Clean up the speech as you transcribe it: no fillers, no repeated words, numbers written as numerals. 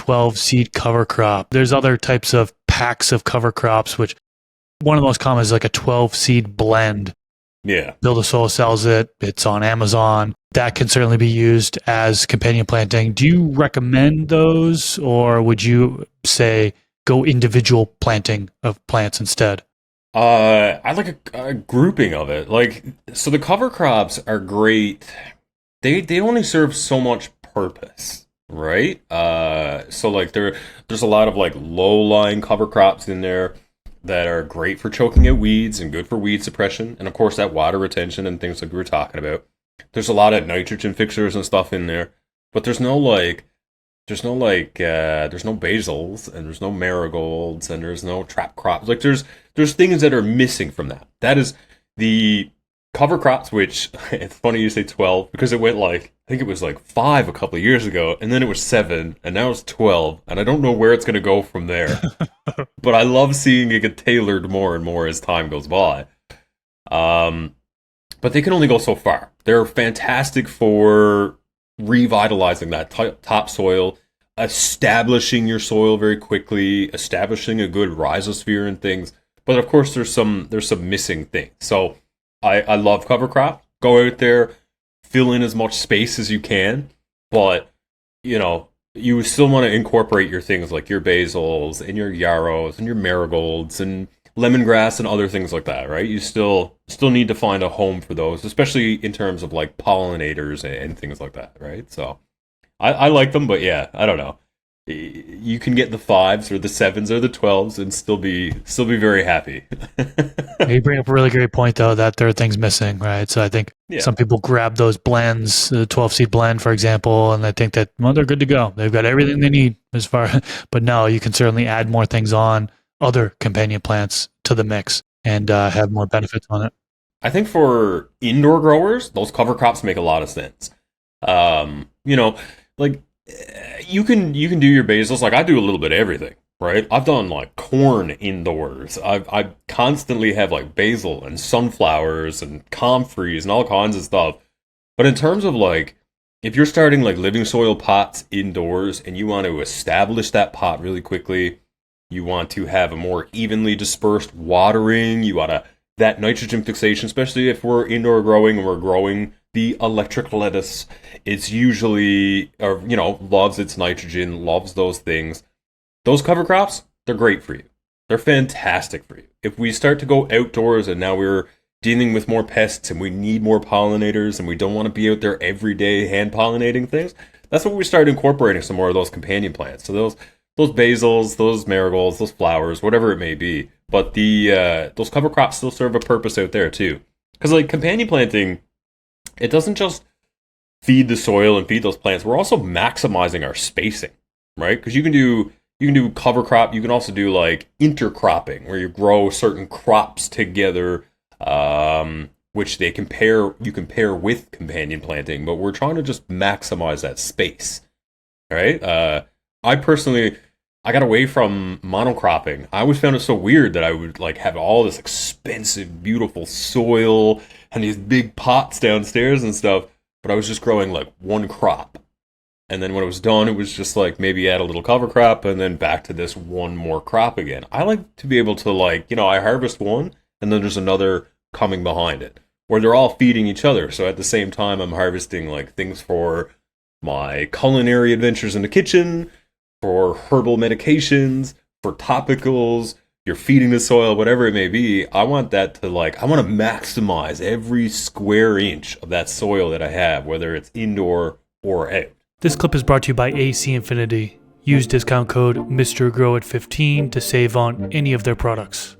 12 seed cover crop. There's other types of packs of cover crops, which one of the most common is like a 12 seed blend. Yeah. Build a Soil sells it. It's on Amazon. That can certainly be used as companion planting. Do you recommend those, or would you say go individual planting of plants instead? I like a grouping of it. Like, so the cover crops are great. They only serve so much purpose, right? So like there's a lot of like low-lying cover crops in there that are great for choking out weeds and good for weed suppression, and of course that water retention and things like we were talking about. There's a lot of nitrogen fixers and stuff in there, but there's no basils and there's no marigolds and there's no trap crops. Like there's things that are missing from that. That is the cover crops, which it's funny you say 12 because it went like I think it was like 5 a couple of years ago, and then it was 7, and now it's 12, and I don't know where it's going to go from there. But I love seeing it get tailored more and more as time goes by. But they can only go so far. They're fantastic for revitalizing that topsoil, establishing your soil very quickly, establishing a good rhizosphere and things. But of course, there's some missing things. So I love cover crop. Go out there, fill in as much space as you can, but you still want to incorporate your things like your basils and your yarrows and your marigolds and lemongrass and other things like that, right? You still need to find a home for those, especially in terms of like pollinators and things like that, right? So I like them, but yeah, I don't know. You can get the 5s or the 7s or the 12s and still be very happy. You bring up a really great point, though, that there are things missing, right? So I think some people grab those blends, the 12 seed blend, for example, and they think that, well, they're good to go. They've got everything they need as far, but no, you can certainly add more things on, other companion plants to the mix, and have more benefits on it. I think for indoor growers, those cover crops make a lot of sense. Like you can do your basils. Like I do a little bit of everything, right? I've done like corn indoors. I constantly have like basil and sunflowers and comfreys and all kinds of stuff. But in terms of like, if you're starting like living soil pots indoors and you want to establish that pot really quickly, you want to have a more evenly dispersed watering, that nitrogen fixation, especially if we're indoor growing and we're growing the electric lettuce, it's usually, loves its nitrogen, loves those things. Those cover crops, they're great for you. They're fantastic for you. If we start to go outdoors and now we're dealing with more pests and we need more pollinators and we don't want to be out there every day hand pollinating things, that's when we start incorporating some more of those companion plants. So those basils, those marigolds, those flowers, whatever it may be. But those cover crops still serve a purpose out there too. Because like companion planting, it doesn't just feed the soil and feed those plants. We're also maximizing our spacing, right? Because you can do cover crop. You can also do like intercropping, where you grow certain crops together, which you can pair with companion planting. But we're trying to just maximize that space, right? I got away from monocropping. I always found it so weird that I would like have all this expensive, beautiful soil and these big pots downstairs and stuff, but I was just growing like one crop. And then when it was done, it was just like maybe add a little cover crop and then back to this one more crop again. I like to be able to I harvest one and then there's another coming behind it, where they're all feeding each other. So at the same time, I'm harvesting like things for my culinary adventures in the kitchen, for herbal medications, for topicals, you're feeding the soil, whatever it may be. I want that to I want to maximize every square inch of that soil that I have, whether it's indoor or out. This clip is brought to you by AC Infinity. Use discount code MrGrow at 15 to save on any of their products.